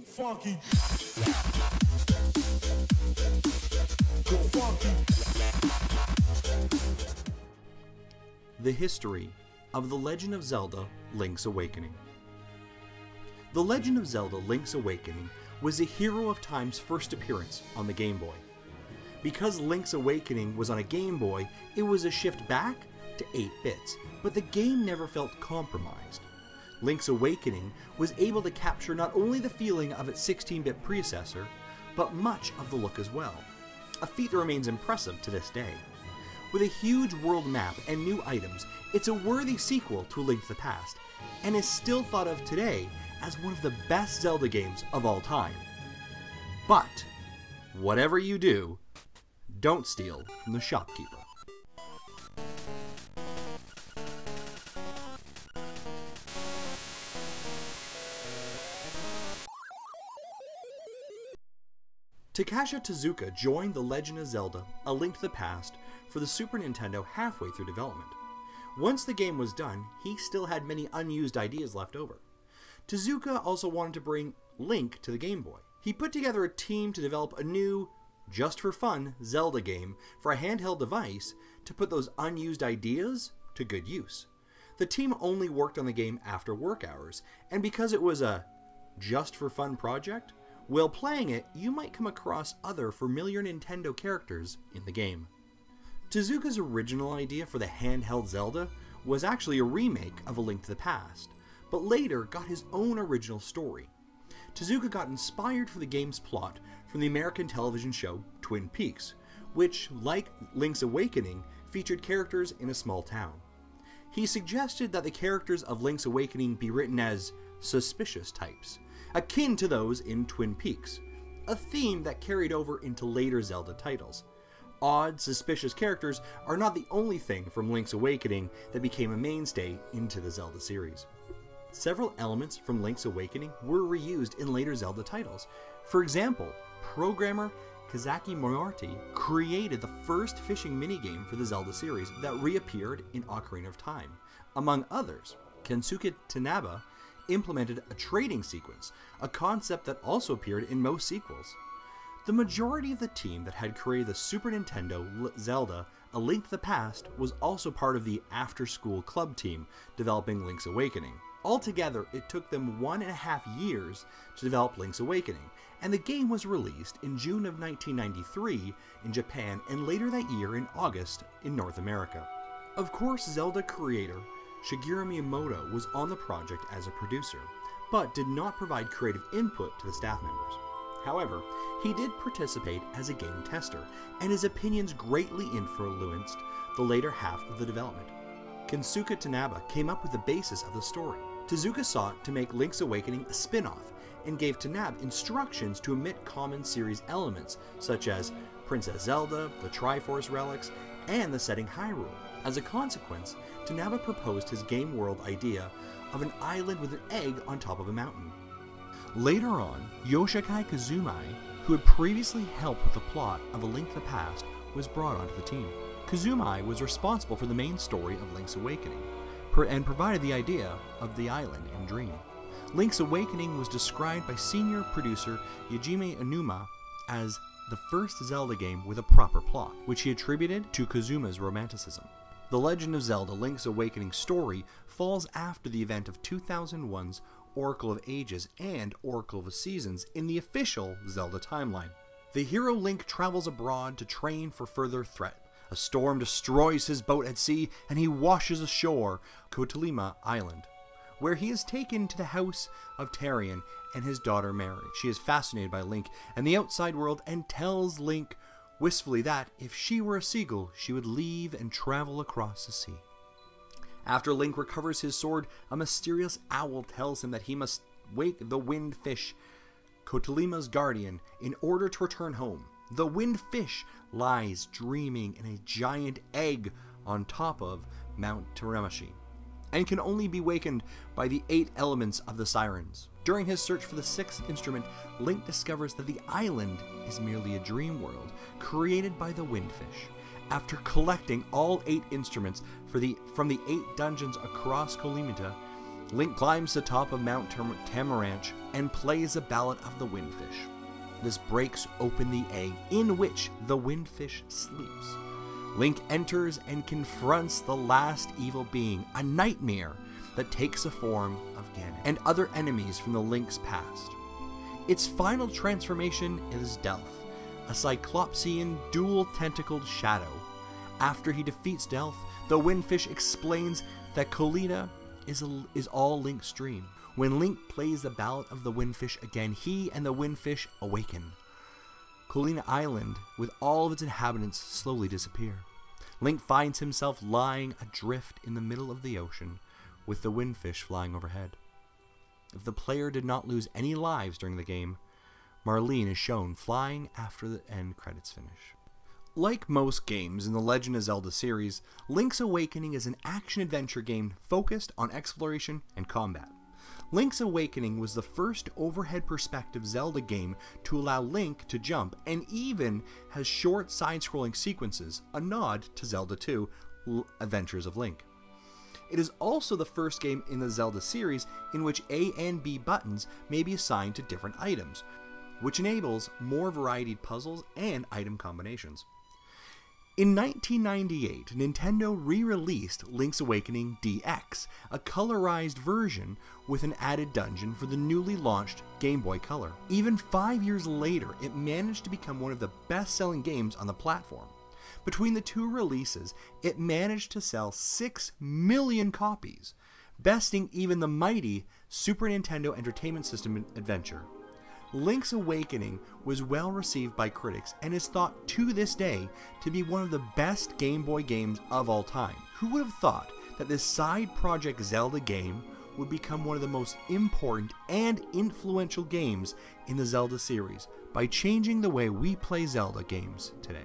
Funky. Go funky. The history of The Legend of Zelda: Link's Awakening. The Legend of Zelda: Link's Awakening was the Hero of Time's first appearance on the Game Boy. Because Link's Awakening was on a Game Boy, it was a shift back to 8 bits, but the game never felt compromised. Link's Awakening was able to capture not only the feeling of its 16-bit predecessor, but much of the look as well, a feat that remains impressive to this day. With a huge world map and new items, it's a worthy sequel to A Link to the Past, and is still thought of today as one of the best Zelda games of all time. But, whatever you do, don't steal from the shopkeeper. Takasha Tezuka joined The Legend of Zelda: A Link to the Past for the Super Nintendo halfway through development. Once the game was done, he still had many unused ideas left over. Tezuka also wanted to bring Link to the Game Boy. He put together a team to develop a new, just for fun, Zelda game for a handheld device to put those unused ideas to good use. The team only worked on the game after work hours, and because it was a just for fun project, while playing it, you might come across other familiar Nintendo characters in the game. Tezuka's original idea for the handheld Zelda was actually a remake of A Link to the Past, but later got his own original story. Tezuka got inspired for the game's plot from the American television show Twin Peaks, which, like Link's Awakening, featured characters in a small town. He suggested that the characters of Link's Awakening be written as suspicious types, akin to those in Twin Peaks, a theme that carried over into later Zelda titles. Odd, suspicious characters are not the only thing from Link's Awakening that became a mainstay into the Zelda series. Several elements from Link's Awakening were reused in later Zelda titles. For example, programmer Kazaki Moriarty created the first fishing minigame for the Zelda series that reappeared in Ocarina of Time. Among others, Kensuke Tanaba implemented a trading sequence, a concept that also appeared in most sequels. The majority of the team that had created the Super Nintendo Zelda: A Link to the Past was also part of the after-school club team developing Link's Awakening. Altogether, it took them 1.5 years to develop Link's Awakening, and the game was released in June of 1993 in Japan and later that year in August in North America. Of course, Zelda creator Shigeru Miyamoto was on the project as a producer, but did not provide creative input to the staff members. However, he did participate as a game tester, and his opinions greatly influenced the later half of the development. Kensuke Tanaba came up with the basis of the story. Tezuka sought to make Link's Awakening a spin-off, and gave Tanaba instructions to omit common series elements, such as Princess Zelda, the Triforce relics, and the setting Hyrule. As a consequence, Tanaba proposed his game world idea of an island with an egg on top of a mountain. Later on, Yoshikai Kazumai, who had previously helped with the plot of A Link to the Past, was brought onto the team. Kazumai was responsible for the main story of Link's Awakening, and provided the idea of the island in Dream. Link's Awakening was described by senior producer Yajime Inuma as the first Zelda game with a proper plot, which he attributed to Kazuma's romanticism. The Legend of Zelda: Link's Awakening story falls after the event of 2001's Oracle of Ages and Oracle of the Seasons in the official Zelda timeline. The hero Link travels abroad to train for further threat. A storm destroys his boat at sea, and he washes ashore Kotalima Island, where he is taken to the house of Tarion and his daughter Mary. She is fascinated by Link and the outside world and tells Link wistfully that if she were a seagull, she would leave and travel across the sea. After Link recovers his sword, a mysterious owl tells him that he must wake the wind fish, Kotalima's guardian, in order to return home. The wind fish lies dreaming in a giant egg on top of Mount Teramashi, and can only be wakened by the 8 elements of the sirens. During his search for the 6th instrument, Link discovers that the island is merely a dream world created by the windfish. After collecting all 8 instruments from the 8 dungeons across Kolimita, Link climbs the top of Mount Tamaranch and plays a ballad of the Windfish. This breaks open the egg in which the Windfish sleeps. Link enters and confronts the last evil being, a nightmare that takes the form of Ganon and other enemies from the Link's past. Its final transformation is Delph, a Cyclopsian dual-tentacled shadow. After he defeats Delph, the Windfish explains that Kolina is all Link's dream. When Link plays the ballad of the Windfish again, he and the Windfish awaken. Kolina Island, with all of its inhabitants, slowly disappear. Link finds himself lying adrift in the middle of the ocean, with the Windfish flying overhead. If the player did not lose any lives during the game, Marlene is shown flying after the end credits finish. Like most games in the Legend of Zelda series, Link's Awakening is an action-adventure game focused on exploration and combat. Link's Awakening was the first overhead perspective Zelda game to allow Link to jump, and even has short side-scrolling sequences, a nod to Zelda 2: Adventures of Link. It is also the first game in the Zelda series in which A and B buttons may be assigned to different items, which enables more varied puzzles and item combinations. In 1998, Nintendo re-released Link's Awakening DX, a colorized version with an added dungeon for the newly launched Game Boy Color. Even 5 years later, it managed to become one of the best-selling games on the platform. Between the two releases, it managed to sell 6 million copies, besting even the mighty Super Nintendo Entertainment System adventure. Link's Awakening was well received by critics and is thought to this day to be one of the best Game Boy games of all time. Who would have thought that this side project Zelda game would become one of the most important and influential games in the Zelda series by changing the way we play Zelda games today?